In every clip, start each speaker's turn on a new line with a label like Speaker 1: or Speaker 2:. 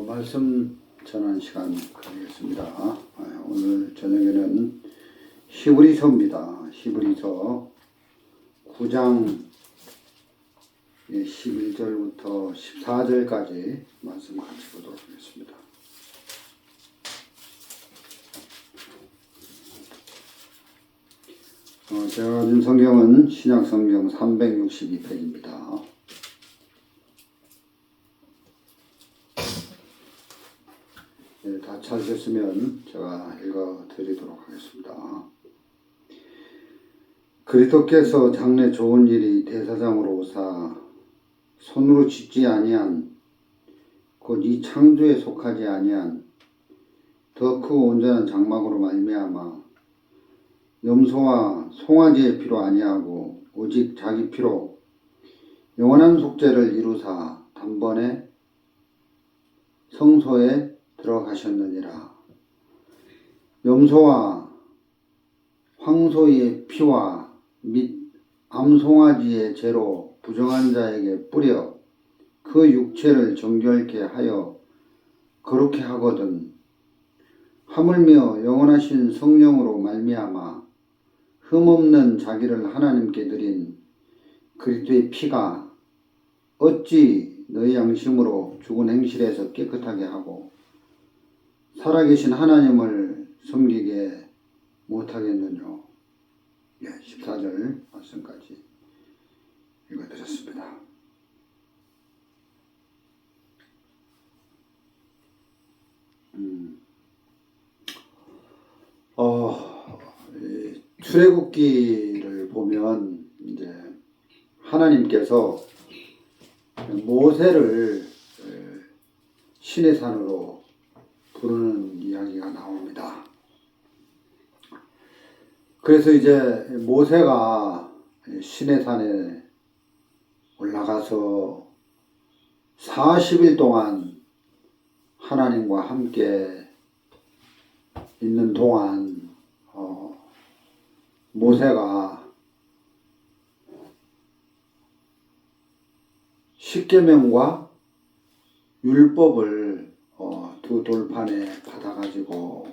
Speaker 1: 말씀 전하는 시간 가지겠습니다. 오늘 저녁에는 히브리서입니다. 히브리서 9장 11절부터 14절까지 말씀 같이 보도록 하겠습니다. 제가 가진 성경은 신약성경 362페이지입니다. 다 찾으셨으면 제가 읽어드리도록 하겠습니다. 그리스도께서 장래 좋은 일이 대사장으로 오사 손으로 짓지 아니한 곧 이 창조에 속하지 아니한 더 크고 온전한 장막으로 말미암아 염소와 송아지의 피로 아니하고 오직 자기 피로 영원한 속죄를 이루사 단번에 성소에 들어가셨느니라. 염소와 황소의 피와 및 암송아지의 죄로 부정한 자에게 뿌려 그 육체를 정결케 하여 거룩케 하거든 하물며 영원하신 성령으로 말미암아 흠없는 자기를 하나님께 드린 그리스도의 피가 어찌 너희 양심으로 죽은 행실에서 깨끗하게 하고 살아계신 하나님을 섬기게 못하겠느냐. 14절 말씀까지 읽어드렸습니다. 출애굽기를 보면 이제 하나님께서 모세를 신의 산으로 부르는 이야기가 나옵니다. 그래서 이제 모세가 신의 산에 올라가서 40일 동안 하나님과 함께 있는 동안 모세가 십계명과 율법을 두 돌판에 받아가지고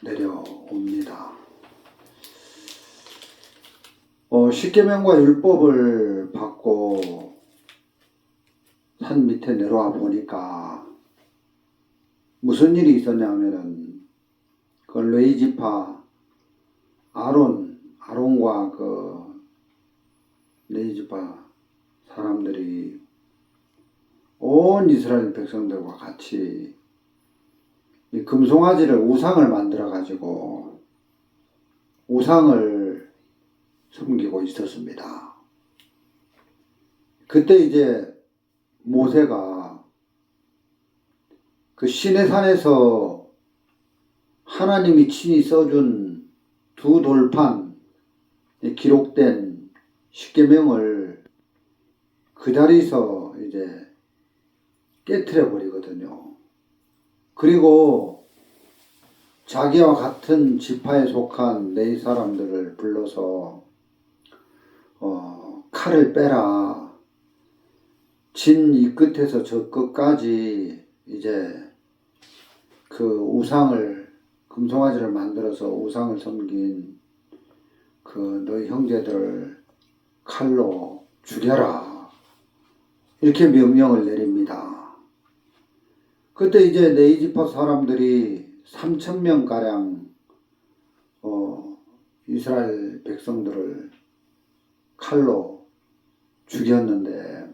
Speaker 1: 내려옵니다. 십계명과 율법을 받고 산 밑에 내려와 보니까 무슨 일이 있었냐면은 그 레위지파 아론과 그 레위지파 사람들이 온 이스라엘 백성들과 같이 이 금송아지를 우상을 만들어 가지고 우상을 섬기고 있었습니다. 그때 이제 모세가 그 시내산에서 하나님이 친히 써준 두 돌판 기록된 십계명을 그 자리에서 이제 깨트려 버리거든요. 그리고 자기와 같은 지파에 속한 레위 사람들을 불러서 칼을 빼라. 진 이 끝에서 저 끝까지 이제 그 우상을 금송아지를 만들어서 우상을 섬긴 그 너희 형제들을 칼로 죽여라. 이렇게 명령을 내립니다. 그때 이제 레위지파 사람들이 3,000명가량 이스라엘 백성들을 칼로 죽였는데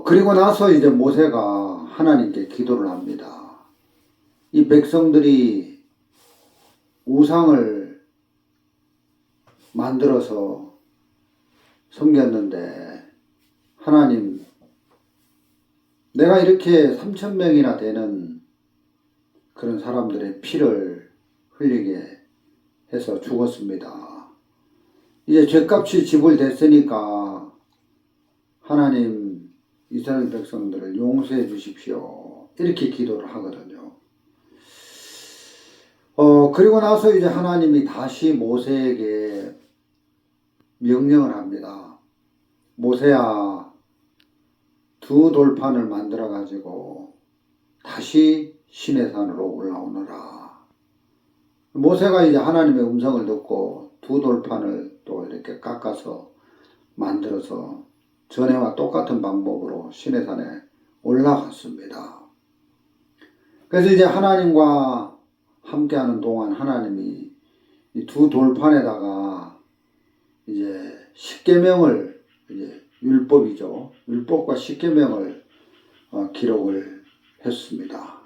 Speaker 1: 그리고 나서 이제 모세가 하나님께 기도를 합니다. 이 백성들이 우상을 만들어서 섬겼는데 하나님, 내가 이렇게 3,000명이나 되는 그런 사람들의 피를 흘리게 해서 죽었습니다. 이제 죄값이 지불됐으니까 하나님 이스라엘 백성들을 용서해 주십시오. 이렇게 기도를 하거든요. 그리고 나서 이제 하나님이 다시 모세에게 명령을 합니다. 모세야, 두 돌판을 만들어 가지고 다시 시내산으로 올라오너라. 모세가 이제 하나님의 음성을 듣고 두 돌판을 또 이렇게 깎아서 만들어서 전에와 똑같은 방법으로 시내산에 올라갔습니다. 그래서 이제 하나님과 함께하는 동안 하나님이 이 두 돌판에다가 이제 십계명을, 이제 율법이죠. 율법과 십계명을 기록을 했습니다.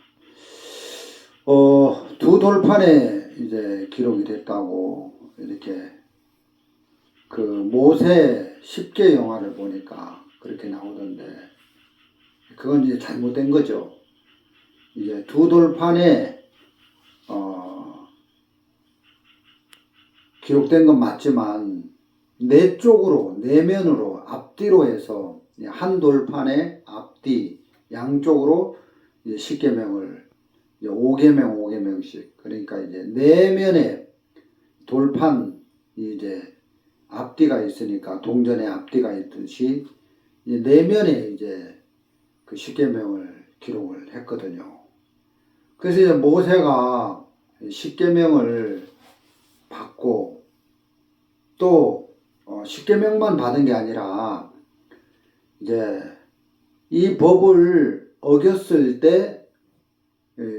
Speaker 1: 두 돌판에 이제 기록이 됐다고 이렇게 그 모세 10개 영화를 보니까 그렇게 나오던데, 그건 이제 잘못된 거죠. 이제 두 돌판에 기록된 건 맞지만 네 쪽으로, 네 면으로, 앞뒤로 해서 한 돌판에 앞뒤 양쪽으로 이제 10계명을 이제 5계명 5계명씩, 그러니까 이제 네 면에 돌판 이제 앞뒤가 있으니까 동전에 앞뒤가 있듯이 이제 네 면에 이제 그 10계명을 기록을 했거든요. 그래서 이제 모세가 10계명을 받고 또 10계명만 받은 게 아니라 이제 이 법을 어겼을 때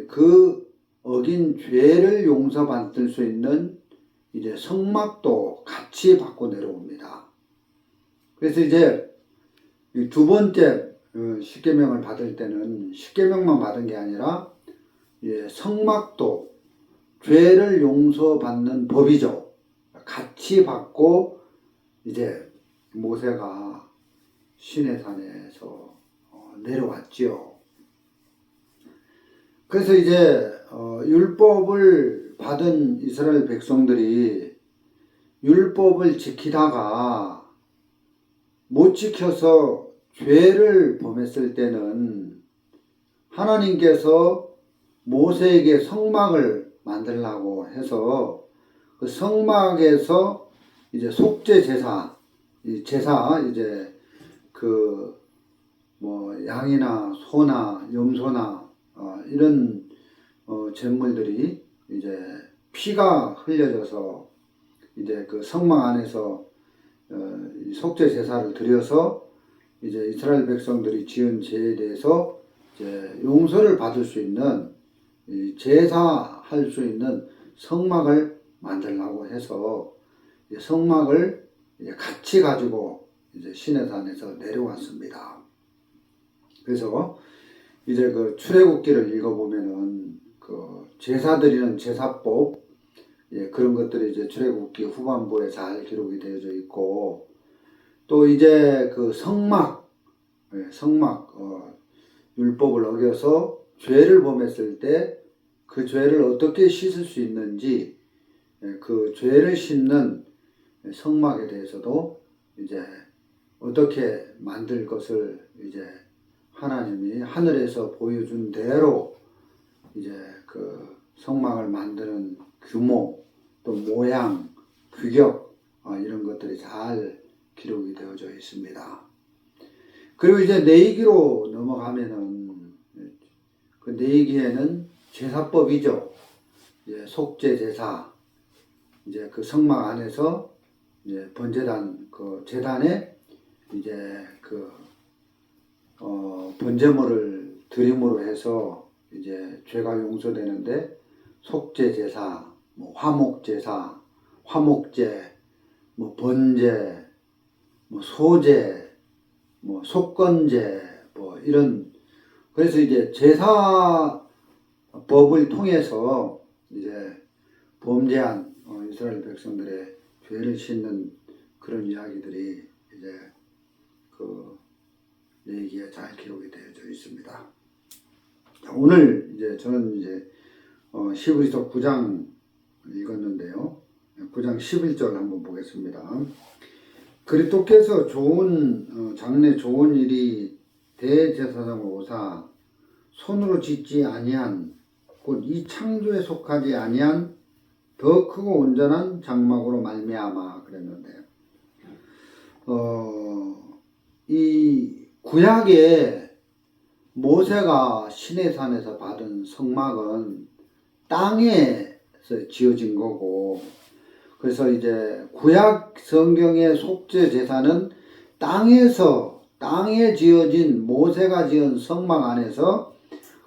Speaker 1: 그 어긴 죄를 용서받을 수 있는 이제 성막도 같이 받고 내려옵니다. 그래서 이제 두 번째 10계명을 받을 때는 10계명만 받은 게 아니라 성막도 죄를 용서받는 법이죠. 같이 받고 이제 모세가 시내산에서 내려왔지요. 그래서 이제 율법을 받은 이스라엘 백성들이 율법을 지키다가 못 지켜서 죄를 범했을 때는 하나님께서 모세에게 성막을 만들라고 해서 그 성막에서 이제 속죄 제사, 이제 그 뭐 양이나 소나 염소나 이런 제물들이 이제 피가 흘려져서 이제 그 성막 안에서 속죄 제사를 드려서 이제 이스라엘 백성들이 지은 죄에 대해서 이제 용서를 받을 수 있는 제사할 수 있는 성막을 만들라고 해서 성막을 이제 같이 가지고 이제 시내산에서 내려왔습니다. 그래서 이제 그 출애굽기를 읽어보면은 그 제사 드리는 제사법, 그런 것들이 이제 출애굽기 후반부에 잘 기록이 되어져 있고, 또 이제 그 성막 율법을 어겨서 죄를 범했을 때 그 죄를 어떻게 씻을 수 있는지, 그 죄를 씻는 성막에 대해서도 이제 어떻게 만들 것을 이제 하나님이 하늘에서 보여준 대로 이제 그 성막을 만드는 규모, 또 모양, 규격, 이런 것들이 잘 기록이 되어져 있습니다. 그리고 이제 내이기로 넘어가면은 그 내이기에는 제사법이죠. 이제 속죄 제사, 이제 그 성막 안에서 이제 번제단, 그 제단에 이제 그 번제물을 드림으로 해서 이제 죄가 용서되는데, 속죄 제사, 뭐 화목 제사, 화목제, 뭐 번제, 뭐 소제, 뭐 속건제, 뭐 이런, 그래서 이제 제사법을 통해서 이제 범죄한 이스라엘 백성들의 죄를 씻는 그런 이야기들이 이제 그 얘기가 잘 기록이 되어져 있습니다. 오늘 이제 저는 이제 히브리서 9장 읽었는데요. 9장 11절 한번 보겠습니다. 그리스도께서 좋은 장래 좋은 일이 대제사장으로 오사 손으로 짓지 아니한 곧 이 창조에 속하지 아니한 더 크고 온전한 장막으로 말미암아 그랬는데, 이 구약에 모세가 시내산에서 받은 성막은 땅에서 지어진 거고, 그래서 이제 구약 성경의 속죄 제사는 땅에 지어진 모세가 지은 성막 안에서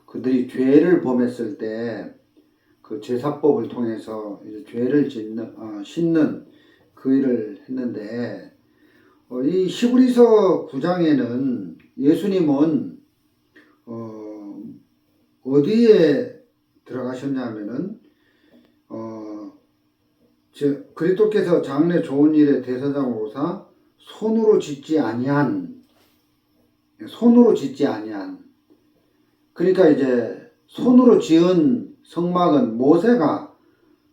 Speaker 1: 그들이 죄를 범했을 때 그 제사법을 통해서 이제 죄를 씻는 그 일을 했는데, 이 히브리서 9장에는 예수님은 어디에 들어가셨냐면은 그리스도께서 장래 좋은 일에 대사장으로 오사 손으로 짓지 아니한, 그러니까 이제 손으로 지은 성막은 모세가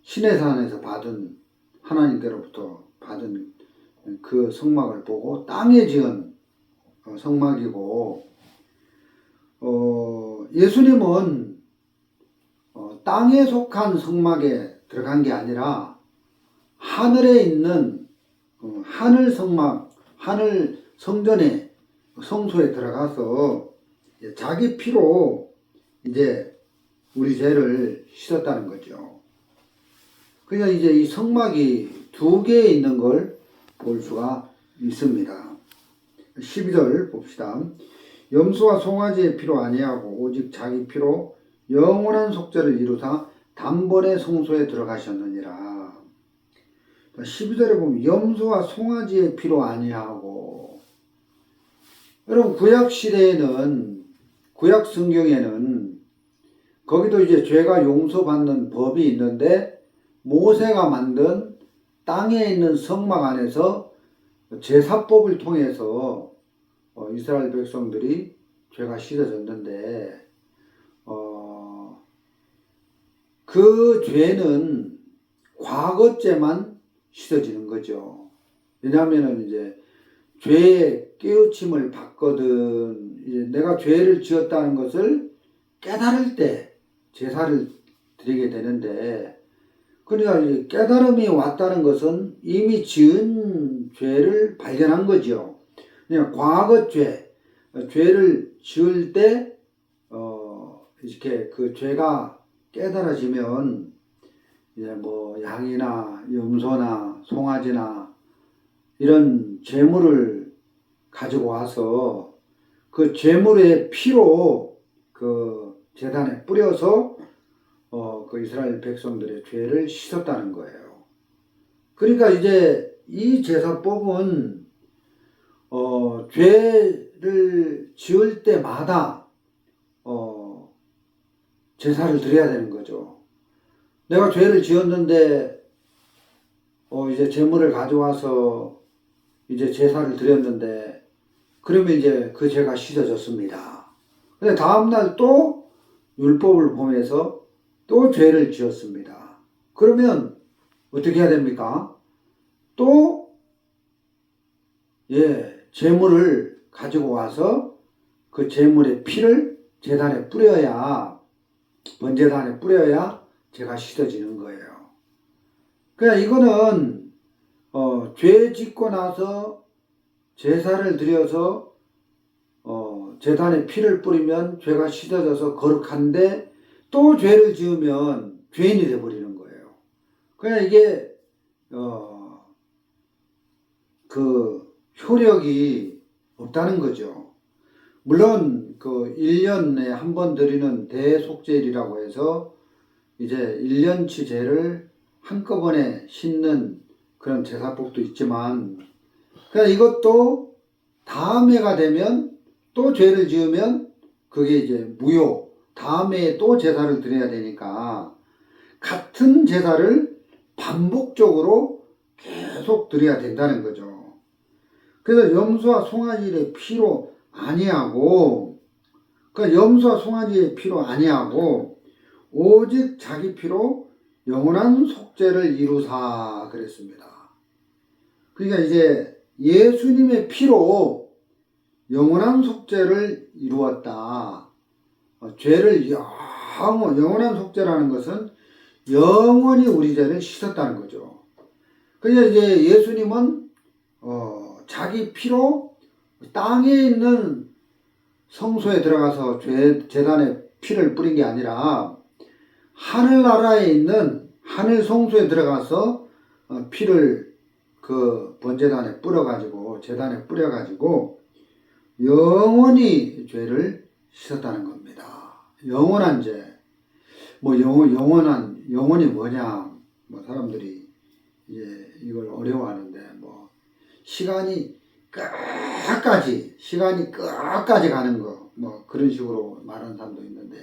Speaker 1: 시내산에서 받은, 하나님께로부터 받은 그 성막을 보고 땅에 지은 성막이고, 예수님은 땅에 속한 성막에 들어간 게 아니라 하늘에 있는 하늘 성막, 하늘 성전에, 성소에 들어가서 자기 피로 이제 우리 죄를 씻었다는 거죠. 그러니까 이제 이 성막이 두 개 있는 걸 볼 수가 있습니다. 12절 봅시다. 염소와 송아지의 피로 아니하고 오직 자기 피로 영원한 속죄를 이루사 단번에 성소에 들어가셨느니라. 12절에 보면 염소와 송아지의 피로 아니하고, 여러분 구약 시대에는, 구약 성경에는 거기도 이제 죄가 용서받는 법이 있는데, 모세가 만든 땅에 있는 성막 안에서 제사법을 통해서 이스라엘 백성들이 죄가 씻어졌는데, 그 죄는 과거죄만 씻어지는 거죠. 왜냐하면 이제 죄의 깨우침을 받거든, 이제 내가 죄를 지었다는 것을 깨달을 때 제사를 드리게 되는데, 그러니까 이제 깨달음이 왔다는 것은 이미 지은 죄를 발견한 거죠. 그냥 과거 죄를 지을 때 이렇게 그 죄가 깨달아지면 이제 뭐 양이나 염소나 송아지나 이런 제물을 가지고 와서 그 제물의 피로 그 제단에 뿌려서 그 이스라엘 백성들의 죄를 씻었다는 거예요. 그러니까 이제 이 제사법은 죄를 지을 때마다 제사를 드려야 되는 거죠. 내가 죄를 지었는데 이제 제물을 가져와서 이제 제사를 드렸는데, 그러면 이제 그 죄가 씻어졌습니다. 근데 다음날 또 율법을 보면서 또 죄를 지었습니다. 그러면 어떻게 해야 됩니까? 또 제물을 가지고 와서 그 제물의 피를 제단에 뿌려야, 번제단에 뿌려야 죄가 씻어지는 거예요. 그러니까 이거는 죄 짓고 나서 제사를 드려서 제단에 피를 뿌리면 죄가 씻어져서 거룩한데, 또 죄를 지으면 죄인이 되어버리는 거예요. 그러니까 이게 그 효력이 없다는 거죠. 물론 그 1년에 한 번 드리는 대속죄일이라고 해서 이제 1년치 죄를 한꺼번에 씻는 그런 제사법도 있지만, 그러니까 이것도 다음 해가 되면 또 죄를 지으면 그게 이제 무효, 다음 해에 또 제사를 드려야 되니까 같은 제사를 반복적으로 계속 드려야 된다는 거죠. 그래서 염소와 송아지의 피로 아니하고, 그러니까 염소와 송아지의 피로 아니하고 오직 자기 피로 영원한 속죄를 이루사 그랬습니다. 그러니까 이제 예수님의 피로 영원한 속죄를 이루었다. 죄를 영원한 속죄라는 것은 영원히 우리 죄를 씻었다는 거죠. 그러니까 이제 예수님은 자기 피로 땅에 있는 성소에 들어가서 제단에 피를 뿌린 게 아니라 하늘나라에 있는 하늘 성소에 들어가서 피를 그 번제단에 뿌려가지고 제단에 뿌려가지고 영원히 죄를 씻었다는 겁니다. 영원한 죄. 뭐 영원이 뭐냐? 뭐 사람들이 이제 이걸 어려워하는데 뭐 시간이 끝까지 가는 거 뭐 그런 식으로 말하는 사람도 있는데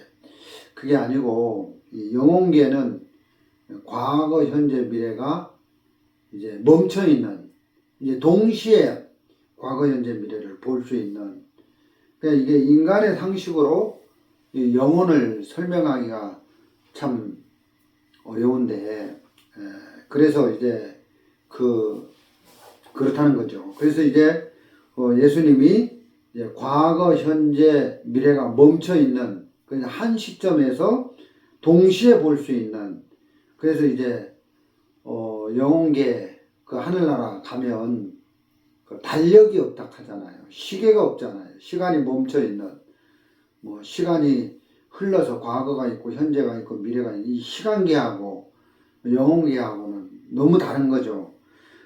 Speaker 1: 그게 아니고 이 영혼계는 과거, 현재, 미래가 이제 멈춰 있는 이제 동시에 과거, 현재, 미래를 볼 수 있는 그러니까 이게 인간의 상식으로 이 영혼을 설명하기가 참 어려운데 그래서 이제 그렇다는 거죠. 그래서 이제 예수님이 이제 과거, 현재, 미래가 멈춰 있는 한 시점에서 동시에 볼 수 있는 그래서 이제 영혼계 그 하늘나라 가면 그 달력이 없다 하잖아요. 시계가 없잖아요. 시간이 멈춰 있는 뭐 시간이 흘러서 과거가 있고 현재가 있고 미래가 있는 이 시간계하고 영혼계하고는 너무 다른 거죠.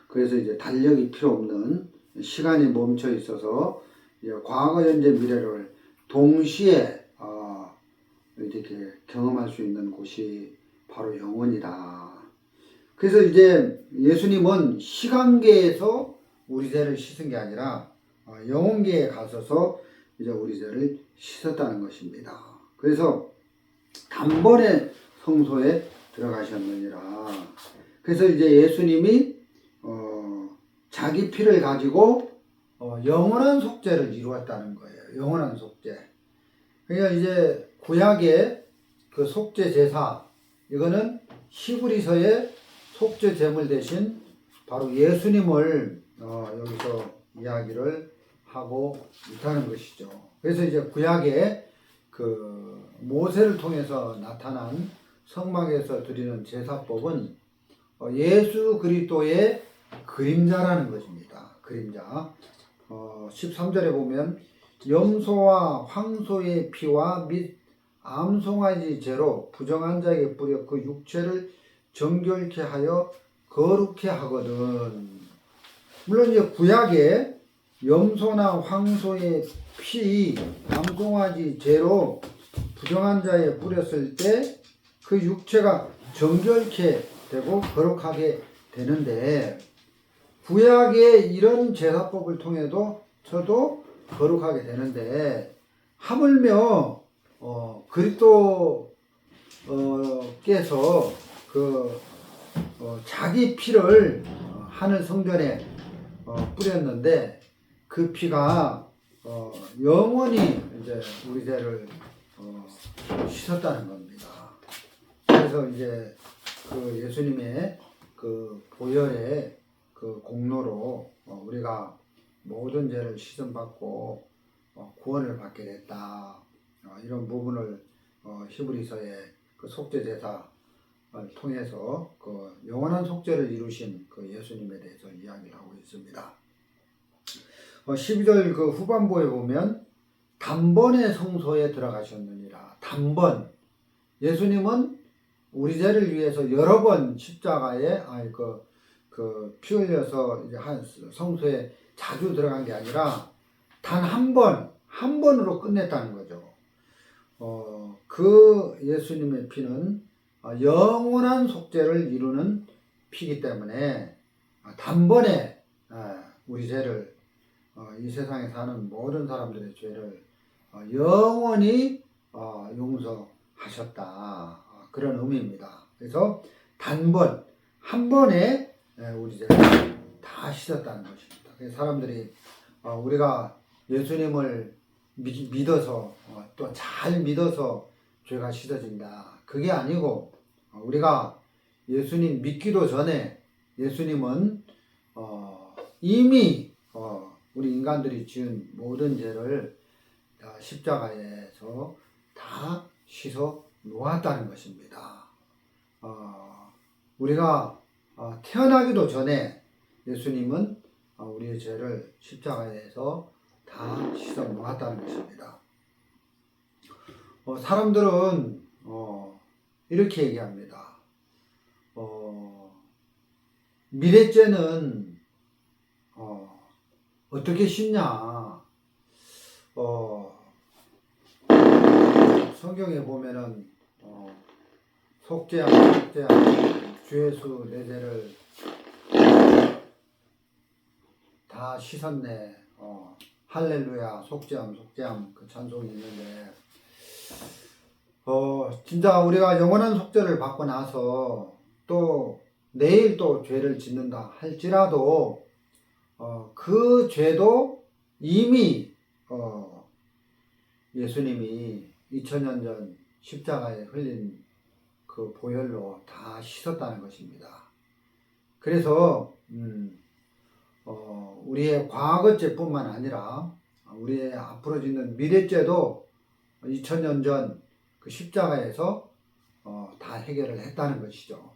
Speaker 1: 그래서 이제 달력이 필요 없는 시간이 멈춰 있어서 이제 과거, 현재, 미래를 동시에 이렇게 경험할 수 있는 곳이 바로 영혼이다. 그래서 이제 예수님은 시간계에서 우리 죄를 씻은 게 아니라 영혼계에 가셔서 이제 우리 죄를 씻었다는 것입니다. 그래서 단번에 성소에 들어가셨느니라. 그래서 이제 예수님이 자기 피를 가지고 영원한 속죄를 이루었다는 거예요. 영원한 속죄. 그러니까 이제 구약의 그 속죄 제사 이거는 히브리서의 속죄 제물 대신 바로 예수님을 여기서 이야기를 하고 있다는 것이죠. 그래서 이제 구약의 그 모세를 통해서 나타난 성막에서 드리는 제사법은 예수 그리스도의 그림자라는 것입니다. 그림자. 13절에 보면 염소와 황소의 피와 및 암송아지 죄로 부정한 자에게 뿌려 그 육체를 정결케 하여 거룩케 하거든. 물론 이제 구약에 염소나 황소의 피, 암송아지 죄로 부정한 자에 뿌렸을 때 그 육체가 정결케 되고 거룩하게 되는데 구약의 이런 제사법을 통해도 저도 거룩하게 되는데 하물며 그리스도께서 자기 피를 하늘 성전에 뿌렸는데 그 피가 영원히 이제 우리 죄를 씻었다는 겁니다. 그래서 이제 그 예수님의 그 보혈의 그 공로로 우리가 모든 죄를 씻음 받고 구원을 받게 됐다. 이런 부분을 히브리서의 그 속죄 제사를 통해서 그 영원한 속죄를 이루신 그 예수님에 대해서 이야기를 하고 있습니다. 12절 그 후반부에 보면 단번에 성소에 들어가셨느니라. 단번. 예수님은 우리 죄를 위해서 여러 번 십자가에 피 흘려서 이제 성소에 자주 들어간 게 아니라 단 한 번으로 끝냈다는 거죠. 그 예수님의 피는 영원한 속죄를 이루는 피이기 때문에 단번에 우리 죄를 이 세상에 사는 모든 사람들의 죄를 영원히 용서하셨다. 그런 의미입니다. 그래서 단번, 한 번에 우리 죄를 다 씻었다는 것입니다. 그래서 사람들이 우리가 예수님을 믿어서 또 잘 믿어서 죄가 씻어진다. 그게 아니고 우리가 예수님 믿기도 전에 예수님은 이미 우리 인간들이 지은 모든 죄를 십자가에서 다 씻어 놓았다는 것입니다. 우리가 태어나기도 전에 예수님은 우리의 죄를 십자가에서 다 씻어 놓았다는 것입니다. 사람들은 이렇게 얘기합니다. 미래죄는 어떻게 씻냐? 성경에 보면은 속죄함, 주예수 내 죄를 다 씻었네. 할렐루야, 속죄함 그 찬송이 있는데 진짜 우리가 영원한 속죄를 받고 나서 또 내일 또 죄를 짓는다 할지라도 그 죄도 이미 예수님이 2000년 전 십자가에 흘린 그 보혈로 다 씻었다는 것입니다. 그래서 우리의 과거죄뿐만 아니라 우리의 앞으로 짓는 미래죄도 2000년 전 그 십자가에서 다 해결을 했다는 것이죠.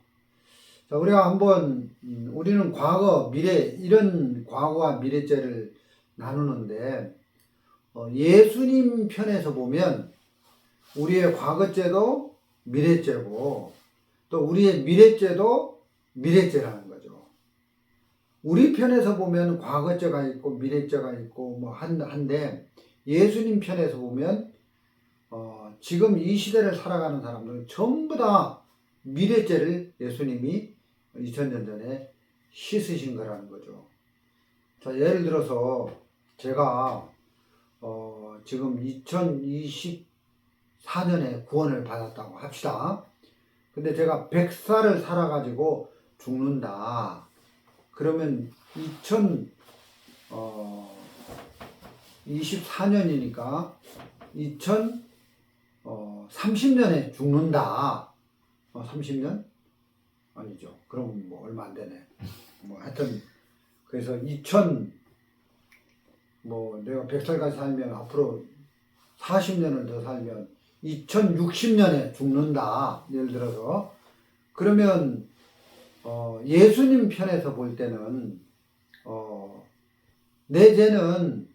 Speaker 1: 자, 우리가 한번 우리는 과거, 미래 이런 과거와 미래죄를 나누는데 예수님 편에서 보면 우리의 과거죄도 미래죄고 또 우리의 미래죄도 미래죄라는 거죠. 우리 편에서 보면 과거죄가 있고 미래죄가 있고 뭐 한데 예수님 편에서 보면 지금 이 시대를 살아가는 사람들은 전부 다 미래죄를 예수님이 2000년 전에 씻으신 거라는 거죠. 자, 예를 들어서 제가 지금 2024년에 구원을 받았다고 합시다. 근데 제가 100살을 살아가지고 죽는다. 그러면 2024년이니까 2030년에 죽는다. 30년? 아니죠. 그럼 뭐 얼마 안 되네. 뭐 하여튼 그래서 내가 100살까지 살면 앞으로 40년을 더 살면 2060년에 죽는다. 예를 들어서 그러면 예수님 편에서 볼 때는 내 죄는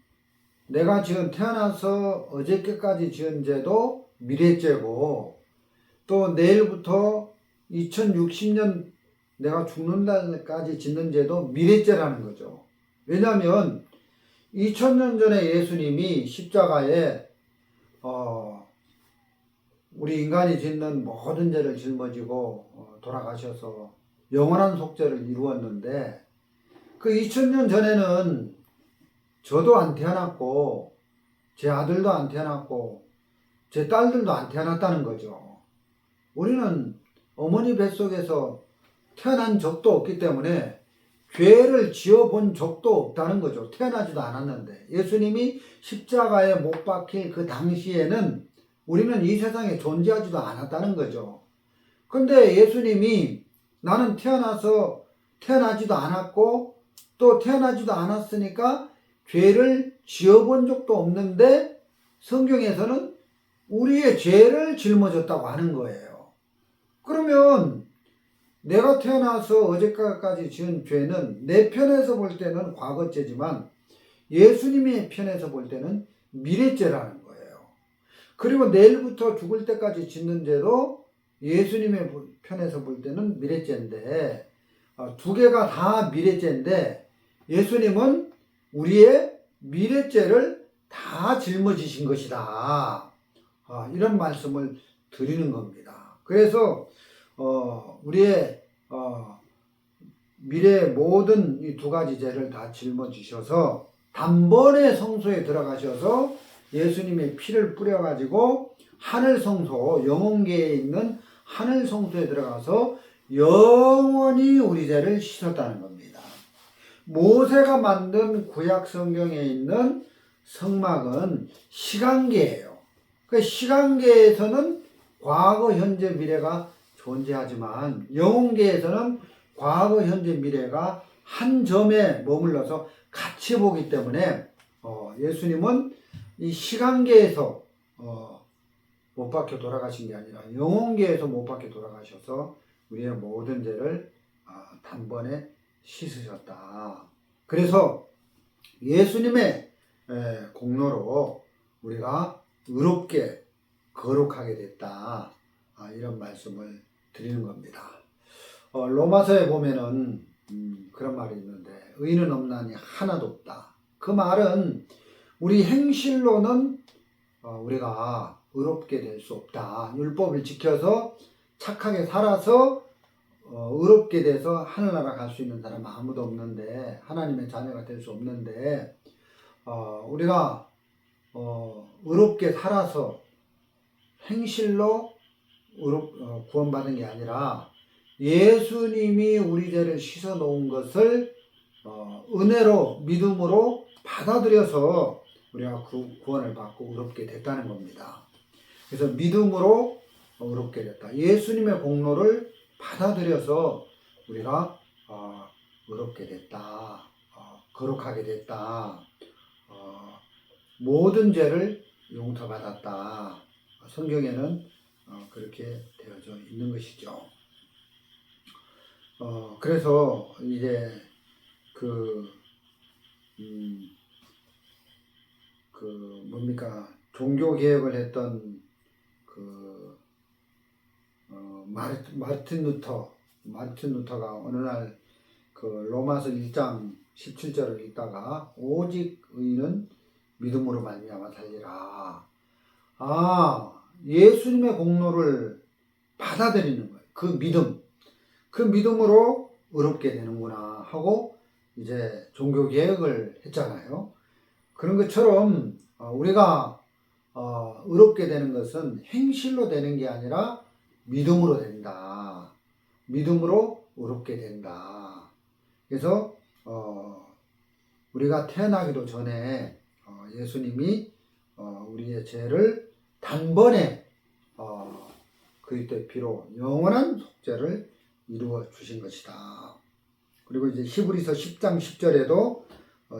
Speaker 1: 내가 지금 태어나서 어저께까지 지은 죄도 미래죄고 또 내일부터 2060년 내가 죽는 날까지 짓는 죄도 미래죄라는 거죠. 왜냐하면 2000년 전에 예수님이 십자가에 우리 인간이 짓는 모든 죄를 짊어지고 돌아가셔서 영원한 속죄를 이루었는데 그 2000년 전에는 저도 안 태어났고 제 아들도 안 태어났고 제 딸들도 안 태어났다는 거죠. 우리는 어머니 뱃속에서 태어난 적도 없기 때문에 죄를 지어본 적도 없다는 거죠. 태어나지도 않았는데 예수님이 십자가에 못 박힐 그 당시에는 우리는 이 세상에 존재하지도 않았다는 거죠. 근데 예수님이 나는 태어나지도 않았고 또 태어나지도 않았으니까 죄를 지어본 적도 없는데 성경에서는 우리의 죄를 짊어졌다고 하는 거예요. 그러면 내가 태어나서 어제까지 지은 죄는 내 편에서 볼 때는 과거죄지만 예수님의 편에서 볼 때는 미래죄라는 거예요. 그리고 내일부터 죽을 때까지 짓는 죄도 예수님의 편에서 볼 때는 미래죄인데 두 개가 다 미래죄인데 예수님은 우리의 미래죄를 다 짊어지신 것이다. 이런 말씀을 드리는 겁니다. 그래서 우리의 미래의 모든 이 두 가지 죄를 다 짊어지셔서 단번에 성소에 들어가셔서 예수님의 피를 뿌려가지고 하늘 성소, 영혼계에 있는 하늘 성소에 들어가서 영원히 우리 죄를 씻었다는 겁니다. 모세가 만든 구약 성경에 있는 성막은 시간계예요. 그 시간계에서는 과거, 현재, 미래가 존재하지만 영혼계에서는 과거, 현재, 미래가 한 점에 머물러서 같이 보기 때문에 예수님은 이 시간계에서 못 박혀 돌아가신 게 아니라 영혼계에서 못 박혀 돌아가셔서 우리의 모든 죄를 단번에 씻으셨다. 그래서 예수님의 공로로 우리가 의롭게
Speaker 2: 거룩하게 됐다. 이런 말씀을 드리는 겁니다. 로마서에 보면은 그런 말이 있는데 의인은 없나니 하나도 없다. 그 말은 우리 행실로는 우리가 의롭게 될 수 없다. 율법을 지켜서 착하게 살아서 의롭게 돼서 하늘나라 갈 수 있는 사람은 아무도 없는데, 하나님의 자녀가 될 수 없는데, 우리가 의롭게 살아서 행실로 구원받은 게 아니라 예수님이 우리 죄를 씻어 놓은 것을 은혜로 믿음으로 받아들여서 우리가 구원을 받고 의롭게 됐다는 겁니다. 그래서 믿음으로 의롭게 됐다. 예수님의 공로를 받아들여서 우리가 의롭게 됐다. 거룩하게 됐다. 모든 죄를 용서받았다. 성경에는 그렇게 되어져 있는 것이죠. 그래서 이제 종교 개혁을 했던 마르틴 루터가 어느 날 로마서 1장 17절을 읽다가 오직 의인은 믿음으로 말미암아 살리라. 예수님의 공로를 받아들이는 거예요. 그 믿음으로 의롭게 되는구나 하고 이제 종교 개혁을 했잖아요. 그런 것처럼 우리가 의롭게 되는 것은 행실로 되는 게 아니라 믿음으로 된다. 믿음으로 의롭게 된다. 그래서 우리가 태어나기도 전에 예수님이 우리의 죄를 단번에 그리스도의 피로 영원한 속죄를 이루어 주신 것이다. 그리고 이제 히브리서 10장 10절에도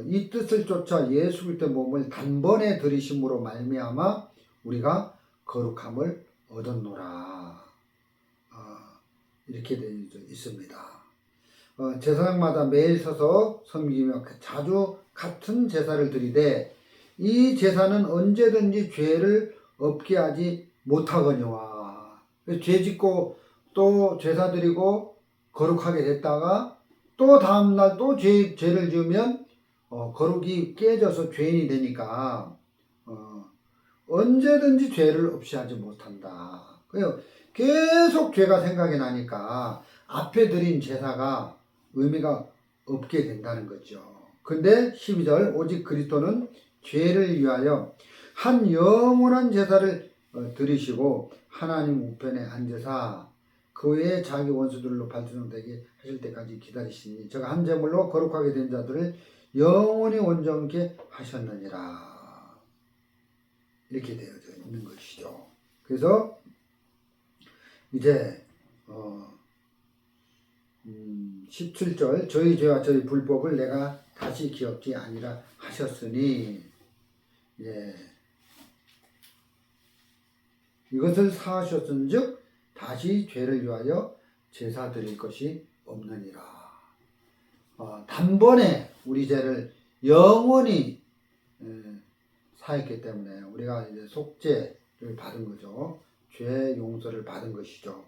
Speaker 2: 이 뜻을 쫓아 예수 그리스도의 몸을 단번에 들이심으로 말미암아 우리가 거룩함을 얻었노라. 이렇게 되어 있습니다. 제사장마다 매일 서서 섬기며 자주 같은 제사를 드리되 이 제사는 언제든지 죄를 없게 하지 못하거니와. 죄 짓고 또 제사 드리고 거룩하게 됐다가 또 다음날 또 죄를 지으면 거룩이 깨져서 죄인이 되니까 언제든지 죄를 없이 하지 못한다. 계속 죄가 생각이 나니까 앞에 드린 제사가 의미가 없게 된다는 거죠. 근데 12절 오직 그리스도는 죄를 위하여 한 영원한 제사를 드리시고 하나님 우편에 앉으사 그 외에 자기 원수들로 발전되게 하실 때까지 기다리시니 저가 한 제물로 거룩하게 된 자들을 영원히 온전케 하셨느니라. 이렇게 되어져 있는 것이죠. 그래서 이제 17절 저희 죄와 저희 불법을 내가 다시 기억지 아니라 하셨으니 이것을 사하셨은즉 다시 죄를 위하여 제사 드릴 것이 없느니라. 단번에 우리 죄를 영원히 사했기 때문에 우리가 이제 속죄를 받은 거죠. 죄 용서를 받은 것이죠.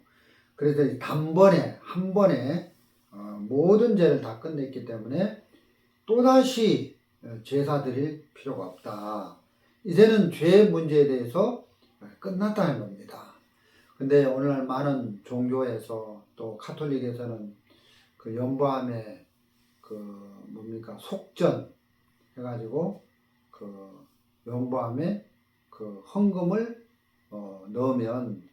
Speaker 2: 그래서 단번에 한 번에 모든 죄를 다 끝냈기 때문에 또다시 제사 드릴 필요가 없다. 이제는 죄 문제에 대해서 끝났다는 겁니다. 근데 오늘날 많은 종교에서 또 카톨릭에서는 그 연보암에 속전 해가지고 연보암에 헌금을 넣으면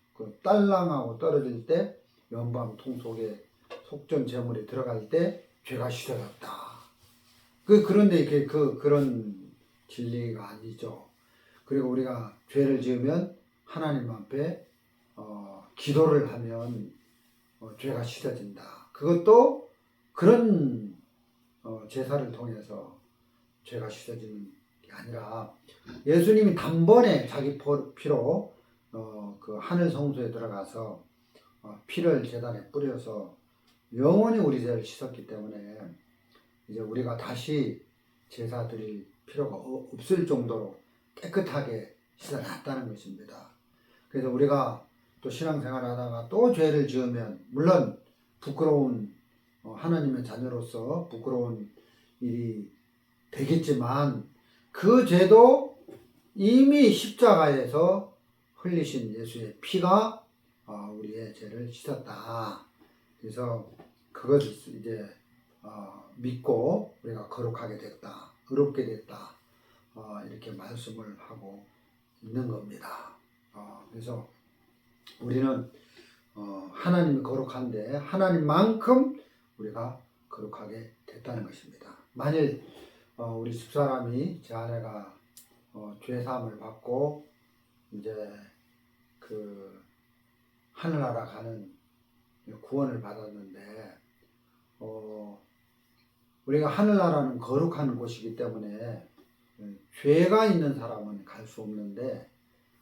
Speaker 2: 딸랑하고 떨어질 때 연보암 통 속에 속전 제물이 들어갈 때 죄가 씻어졌다. 그런데 그런 진리가 아니죠. 그리고 우리가 죄를 지으면 하나님 앞에 기도를 하면 죄가 씻어진다. 그것도 그런 제사를 통해서 죄가 씻어지는 게 아니라 예수님이 단번에 자기 피로 그 하늘 성소에 들어가서 피를 제단에 뿌려서 영원히 우리 죄를 씻었기 때문에 이제 우리가 다시 제사 드릴 필요가 없을 정도로 깨끗하게 씻어놨다는 것입니다. 그래서 우리가 또 신앙생활 하다가 또 죄를 지으면 물론 부끄러운 하나님의 자녀로서 부끄러운 일이 되겠지만 그 죄도 이미 십자가에서 흘리신 예수의 피가 우리의 죄를 씻었다. 그래서 그것을 이제 믿고 우리가 거룩하게 됐다, 의롭게 됐다, 이렇게 말씀을 하고 있는 겁니다. 그래서 우리는 하나님이 거룩한데 하나님만큼 우리가 거룩하게 됐다는 것입니다. 만일 우리 집사람이 제 아내가 죄 사함을 받고 이제 그 하늘나라 가는 구원을 받았는데 우리가 하늘나라는 거룩한 곳이기 때문에 죄가 있는 사람은 갈 수 없는데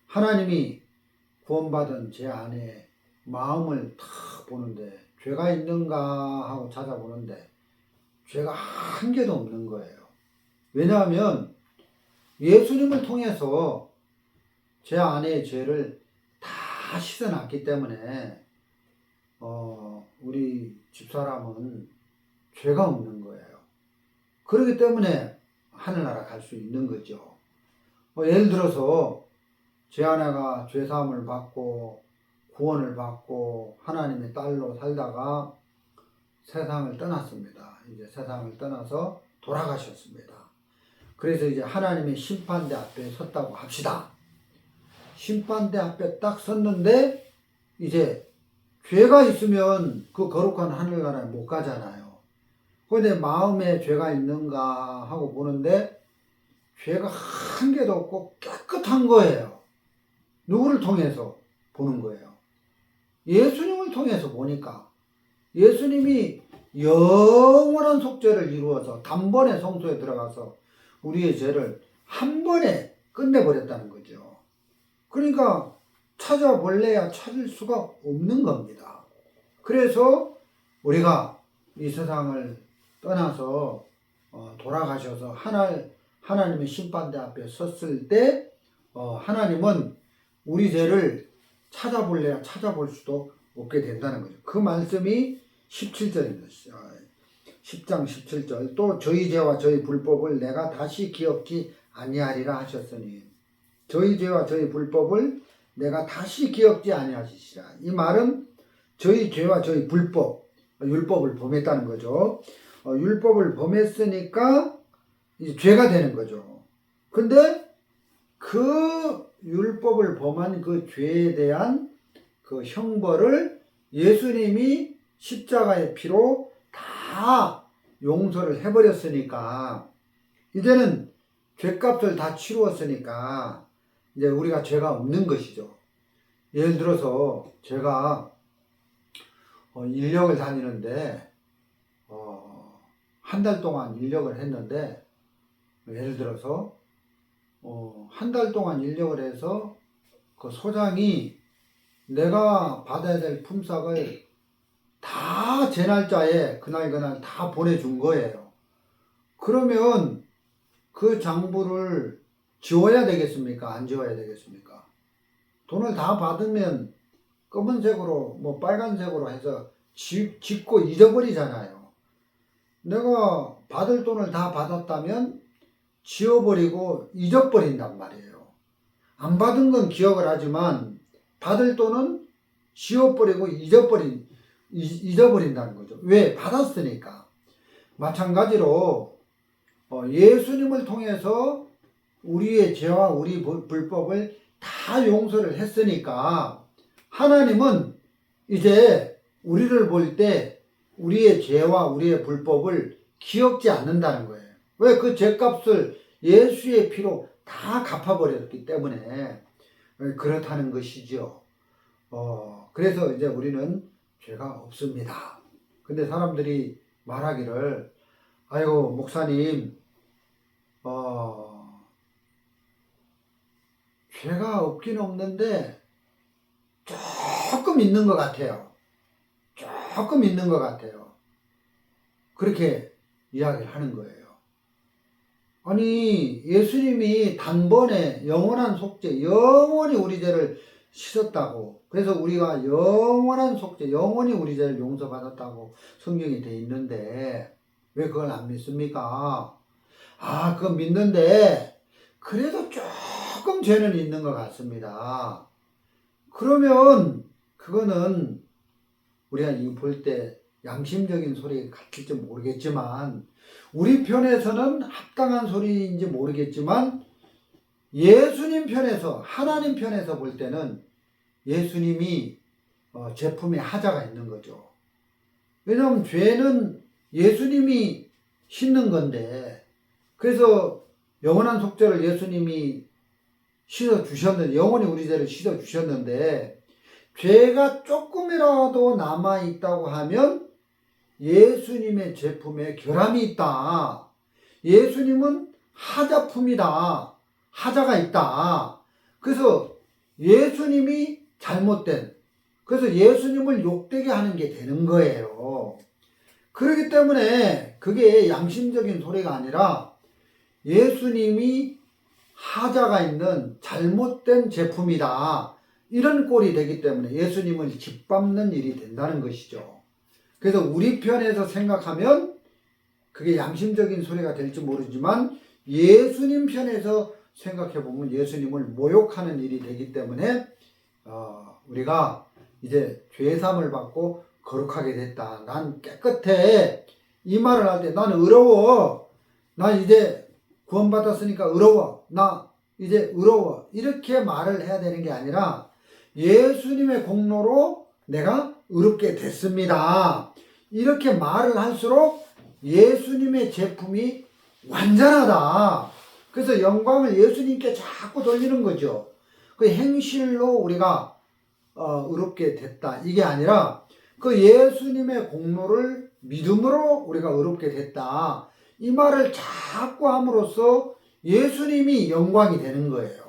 Speaker 2: 하나님이 구원받은 제 아내의 마음을 탁 보는데 죄가 있는가 하고 찾아보는데 죄가 한 개도 없는 거예요. 왜냐하면 예수님을 통해서 제 아내의 죄를 다 씻어놨기 때문에 우리 집사람은 죄가 없는 거예요. 그렇기 때문에 하늘나라 갈 수 있는 거죠. 예를 들어서 제 아내가 죄사함을 받고 구원을 받고 하나님의 딸로 살다가 세상을 떠났습니다. 이제 세상을 떠나서 돌아가셨습니다. 그래서 이제 하나님의 심판대 앞에 섰다고 합시다. 심판대 앞에 딱 섰는데 이제 죄가 있으면 그 거룩한 하늘나라에 못 가잖아요. 그런데 마음에 죄가 있는가 하고 보는데 죄가 한 개도 없고 깨끗한 거예요. 누구를 통해서 보는 거예요? 예수님을 통해서 보니까 예수님이 영원한 속죄를 이루어서 단번에 성소에 들어가서 우리의 죄를 한 번에 끝내버렸다는 거죠. 그러니까 찾아볼래야 찾을 수가 없는 겁니다. 그래서 우리가 이 세상을 떠나서 돌아가셔서 하나님의 심판대 앞에 섰을 때 하나님은 우리 죄를 찾아볼래야 찾아볼 수도 없게 된다는 거죠. 그 말씀이 17절입니다. 10장 17절. 또 저희 죄와 저희 불법을 내가 다시 기억지 아니하리라 하셨으니 저희 죄와 저희 불법을 내가 다시 기억지 아니하시리라. 이 말은 저희 죄와 저희 불법, 율법을 범했다는 거죠. 율법을 범했으니까 이제 죄가 되는 거죠. 근데 그 율법을 범한 그 죄에 대한 그 형벌을 예수님이 십자가의 피로 다 용서를 해버렸으니까 이제는 죄값을 다 치루었으니까 이제 우리가 죄가 없는 것이죠. 예를 들어서 제가 인력을 다니는데 한 달 동안 인력을 했는데 예를 들어서 한 달 동안 인력을 해서 그 소장이 내가 받아야 될 품삯을 다 제 날짜에 그날 다 보내준 거예요. 그러면 그 장부를 지워야 되겠습니까? 안 지워야 되겠습니까? 돈을 다 받으면 검은색으로 뭐 빨간색으로 해서 짓고 잊어버리잖아요. 내가 받을 돈을 다 받았다면 지워버리고 잊어버린단 말이에요. 안 받은 건 기억을 하지만 받을 돈은 지워버리고 잊어버린다는 거죠. 왜? 받았으니까. 마찬가지로 예수님을 통해서 우리의 죄와 우리 불법을 다 용서를 했으니까 하나님은 이제 우리를 볼 때 우리의 죄와 우리의 불법을 기억지 않는다는 거예요. 왜? 그 죄값을 예수의 피로 다 갚아버렸기 때문에 그렇다는 것이죠. 그래서 이제 우리는 죄가 없습니다. 근데 사람들이 말하기를 아이고 목사님 죄가 없긴 없는데 조금 있는 것 같아요. 조금 있는 것 같아요. 그렇게 이야기를 하는 거예요. 아니 예수님이 단번에 영원한 속죄, 영원히 우리 죄를 씻었다고. 그래서 우리가 영원한 속죄, 영원히 우리 죄를 용서받았다고 성경이 돼 있는데 왜 그걸 안 믿습니까? 아, 그거 믿는데 그래도 조금 죄는 있는 것 같습니다. 그러면 그거는 우리가 이 볼 때 양심적인 소리 같을지 모르겠지만 우리 편에서는 합당한 소리인지 모르겠지만 예수님 편에서, 하나님 편에서 볼 때는 예수님이 제품에 하자가 있는 거죠. 왜냐하면 죄는 예수님이 씻는 건데, 그래서 영원한 속죄를 예수님이 씻어 주셨는데, 영원히 우리 죄를 씻어 주셨는데, 죄가 조금이라도 남아 있다고 하면 예수님의 제품에 결함이 있다. 예수님은 하자품이다. 하자가 있다. 그래서 예수님이 잘못된, 그래서 예수님을 욕되게 하는 게 되는 거예요. 그렇기 때문에 그게 양심적인 소리가 아니라 예수님이 하자가 있는 잘못된 제품이다. 이런 꼴이 되기 때문에 예수님을 짓밟는 일이 된다는 것이죠. 그래서 우리 편에서 생각하면 그게 양심적인 소리가 될지 모르지만 예수님 편에서 생각해 보면 예수님을 모욕하는 일이 되기 때문에 우리가 이제 죄사함을 받고 거룩하게 됐다. 난 깨끗해. 이 말을 할 때 나는 의로워. 난 이제 구원받았으니까 의로워. 나 이제 의로워. 이렇게 말을 해야 되는 게 아니라 예수님의 공로로 내가 의롭게 됐습니다. 이렇게 말을 할수록 예수님의 제품이 완전하다. 그래서 영광을 예수님께 자꾸 돌리는 거죠. 그 행실로 우리가 의롭게 됐다. 이게 아니라 그 예수님의 공로를 믿음으로 우리가 의롭게 됐다. 이 말을 자꾸 함으로써 예수님이 영광이 되는 거예요.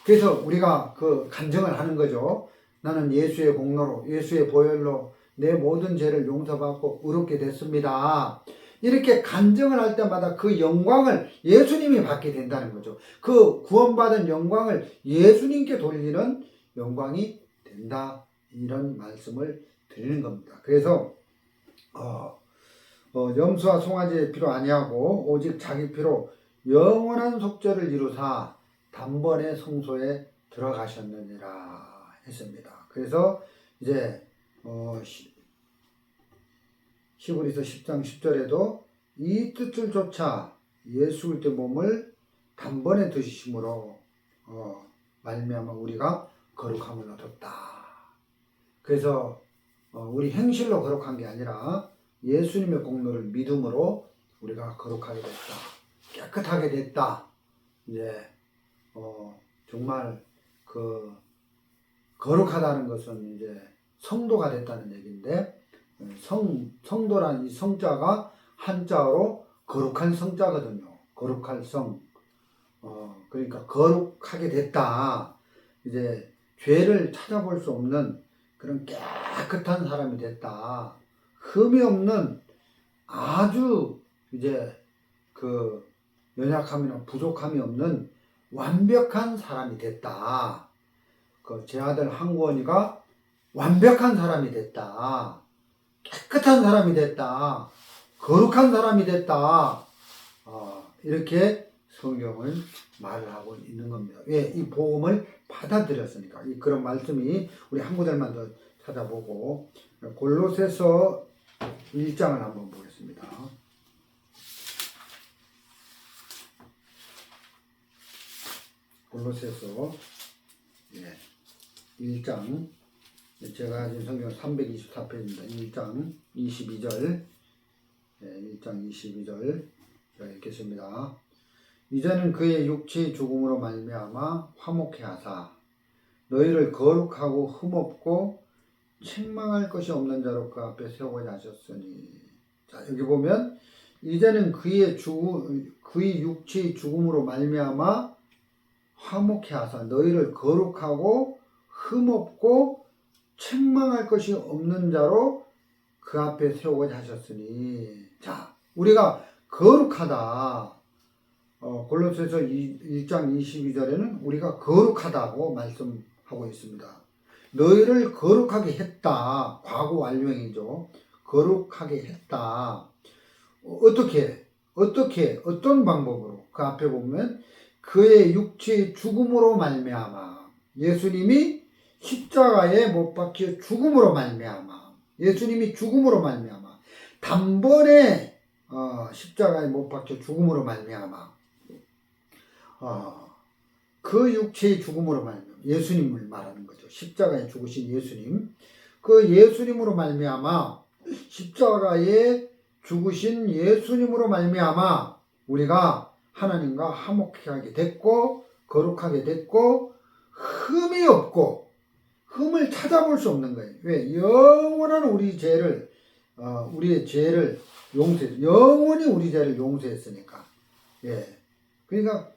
Speaker 2: 그래서 우리가 그 간증을 하는 거죠. 나는 예수의 공로로, 예수의 보혈로 내 모든 죄를 용서받고 의롭게 됐습니다. 이렇게 간증을 할 때마다 그 영광을 예수님이 받게 된다는 거죠. 그 구원받은 영광을 예수님께 돌리는 영광이 된다. 이런 말씀을 드리는 겁니다. 그래서 염소와 송아지의 피로 아니하고 오직 자기 피로 영원한 속죄를 이루사 단번에 성소에 들어가셨느니라 했습니다. 그래서 이제 히브리서 10장 10절에도 이 뜻을 쫓아 예수 그리스도의 몸을 단번에 드시심으로 말미암아 우리가 거룩함을 얻었다. 그래서 우리 행실로 거룩한 게 아니라 예수님의 공로를 믿음으로 우리가 거룩하게 됐다. 깨끗하게 됐다. 이제 정말 그 거룩하다는 것은 이제 성도가 됐다는 얘기인데 성도란 이 성자가 한자어로 거룩한 성자거든요. 거룩할 성. 그러니까 거룩하게 됐다. 이제 죄를 찾아볼 수 없는 그런 깨끗한 사람이 됐다. 흠이 없는 아주 이제 그 연약함이나 부족함이 없는 완벽한 사람이 됐다. 그 제 아들 한구원이가 완벽한 사람이 됐다. 깨끗한 사람이 됐다. 거룩한 사람이 됐다. 이렇게 성경을 말을 하고 있는 겁니다. 왜? 이 복음을 받아들였으니까. 그런 말씀이 우리 한 구절만 더 찾아보고 골로새서 1장을 한번 보겠습니다. 골로새서 1장 제가 가진 성경 324페이지입니다. 1장 22절 1장 22절 제가 읽겠습니다. 이제는 그의 육체의 죽음으로 말미암아 화목해 하사 너희를 거룩하고 흠없고 책망할 것이 없는 자로 그 앞에 세우고자 하셨으니. 자, 여기 보면 이제는 그의 육체의 죽음으로 말미암아 화목해 하사 너희를 거룩하고 흠없고 책망할 것이 없는 자로 그 앞에 세우고자 하셨으니. 자, 우리가 거룩하다. 골로새서 1장 22절에는 우리가 거룩하다고 말씀하고 하고 있습니다. 너희를 거룩하게 했다. 과거 완료형이죠. 거룩하게 했다. 어떻게 어떤 방법으로? 그 앞에 보면 그의 육체의 죽음으로 말미암아. 예수님이 십자가에 못 박혀 죽음으로 말미암아. 예수님이 죽음으로 말미암아. 단번에 십자가에 못 박혀 죽음으로 말미암아. 그 육체의 죽음으로 말미암아. 예수님을 말하는 거죠. 십자가에 죽으신 예수님. 그 예수님으로 말미암아, 십자가에 죽으신 예수님으로 말미암아 우리가 하나님과 화목하게 됐고 거룩하게 됐고 흠이 없고 흠을 찾아볼 수 없는 거예요. 왜? 영원한 우리의 죄를 영원히 우리 죄를 용서했으니까. 예. 그러니까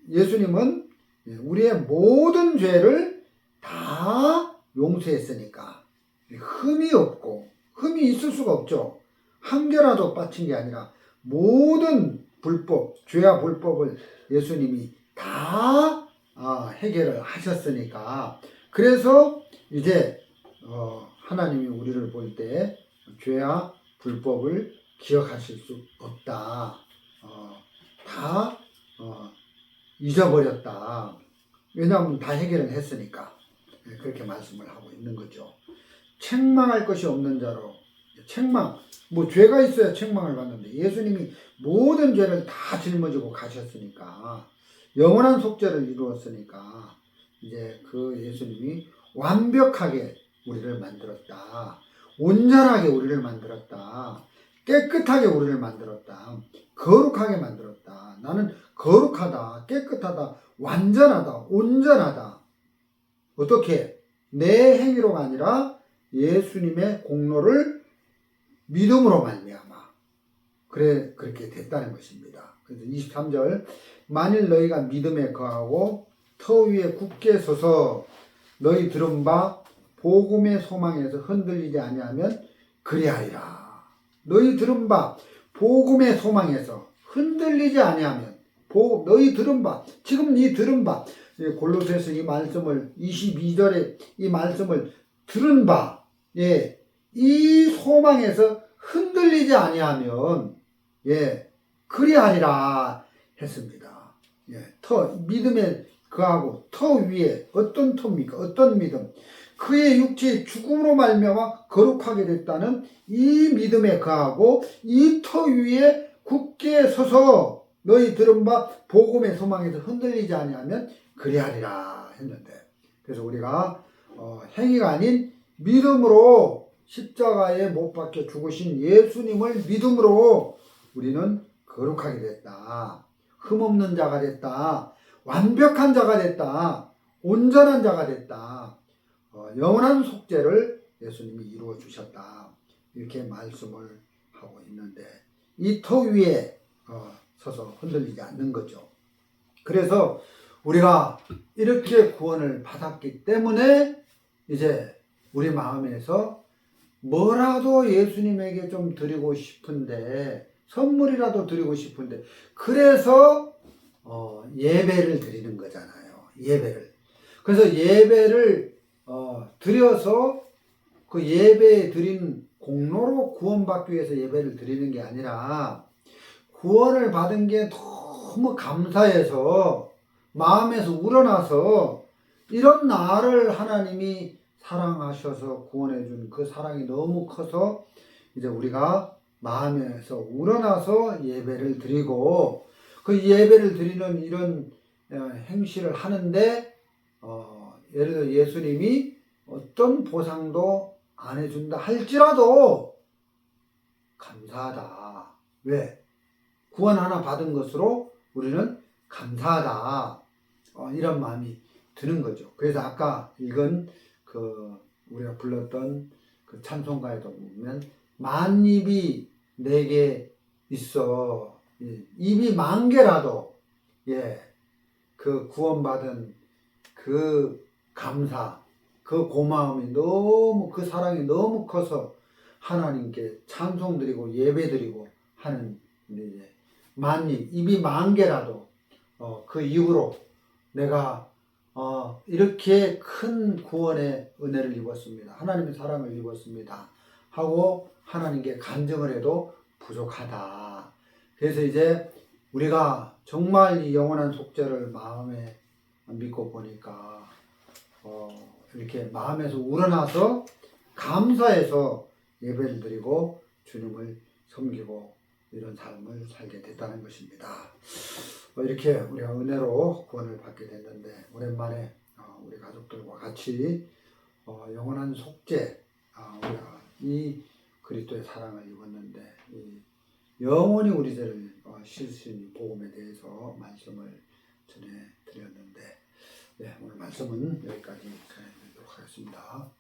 Speaker 2: 예수님은 우리의 모든 죄를 다 용서했으니까 흠이 없고, 흠이 있을 수가 없죠. 한 개라도 빠친 게 아니라 모든 불법, 죄와 불법을 예수님이 다 해결을 하셨으니까. 그래서 이제 하나님이 우리를 볼 때 죄와 불법을 기억하실 수 없다. 다 잊어버렸다. 왜냐하면 다 해결을 했으니까. 그렇게 말씀을 하고 있는 거죠. 책망할 것이 없는 자로. 책망, 죄가 있어야 책망을 받는데 예수님이 모든 죄를 다 짊어지고 가셨으니까, 영원한 속죄를 이루었으니까 이제 그 예수님이 완벽하게 우리를 만들었다. 온전하게 우리를 만들었다. 깨끗하게 우리를 만들었다. 거룩하게 만들었다. 나는 거룩하다, 깨끗하다, 완전하다, 온전하다. 어떻게? 내 행위로가 아니라 예수님의 공로를 믿음으로 말미암아 그렇게 됐다는 것입니다. 그래서 23절, 만일 너희가 믿음에 거하고 터 위에 굳게 서서 너희 들은 바 복음의 소망에서 흔들리지 아니하면 그리하리라. 너희 들은 바 복음의 소망에서 흔들리지 아니하면, 너희 들은 바, 지금 네 들은 바, 골로새서 이 말씀을 22절에 이 말씀을 들은 바, 이 소망에서 흔들리지 아니하면 그리하리라 했습니다. 믿음에 거하고 터 위에, 어떤 터입니까? 어떤 믿음? 그의 육체의 죽음으로 말미암아 거룩하게 됐다는 이 믿음에 거하고 이 터 위에 굳게 서서 너희 들은 바 복음의 소망에서 흔들리지 아니하면 그리하리라 했는데, 그래서 우리가 행위가 아닌 믿음으로 십자가에 못 박혀 죽으신 예수님을 믿음으로 우리는 거룩하게 됐다. 흠없는 자가 됐다. 완벽한 자가 됐다. 온전한 자가 됐다. 영원한 속죄를 예수님이 이루어 주셨다. 이렇게 말씀을 하고 있는데, 이 터 위에 서서 흔들리지 않는 거죠. 그래서 우리가 이렇게 구원을 받았기 때문에 이제 우리 마음에서 뭐라도 예수님에게 좀 드리고 싶은데, 선물이라도 드리고 싶은데, 그래서 예배를 드리는 거잖아요. 예배를. 그래서 예배를 드려서 그 예배에 드린 공로로 구원받기 위해서 예배를 드리는 게 아니라, 구원을 받은 게 너무 감사해서 마음에서 우러나서, 이런 나를 하나님이 사랑하셔서 구원해 준 그 사랑이 너무 커서 이제 우리가 마음에서 우러나서 예배를 드리고, 그 예배를 드리는 이런 행실을 하는데 예를 들어 예수님이 어떤 보상도 안 해준다 할지라도 감사하다. 왜? 구원 하나 받은 것으로 우리는 감사하다. 이런 마음이 드는 거죠. 그래서 아까 읽은 우리가 불렀던 그 찬송가에도 보면, 만입이 내게 있어. 입이 만 개라도 그 구원받은 그 감사, 그 고마움이 너무, 그 사랑이 너무 커서 하나님께 찬송드리고 예배드리고 하는, 입이 만 개라도 그 이후로 내가 이렇게 큰 구원의 은혜를 입었습니다. 하나님의 사랑을 입었습니다. 하고 하나님께 간증을 해도 부족하다. 그래서 이제 우리가 정말 이 영원한 속죄를 마음에 믿고 보니까 이렇게 마음에서 우러나서 감사해서 예배를 드리고 주님을 섬기고 이런 삶을 살게 됐다는 것입니다. 이렇게 우리가 은혜로 구원을 받게 됐는데 오랜만에 우리 가족들과 같이 영원한 속죄, 우리가 이 그리스도의 사랑을 입었는데 이 영원히 우리 죄를 씻으신 복음에 대해서 말씀을 전해드렸는데, 네, 오늘 말씀은 여기까지 전해드리도록 하겠습니다.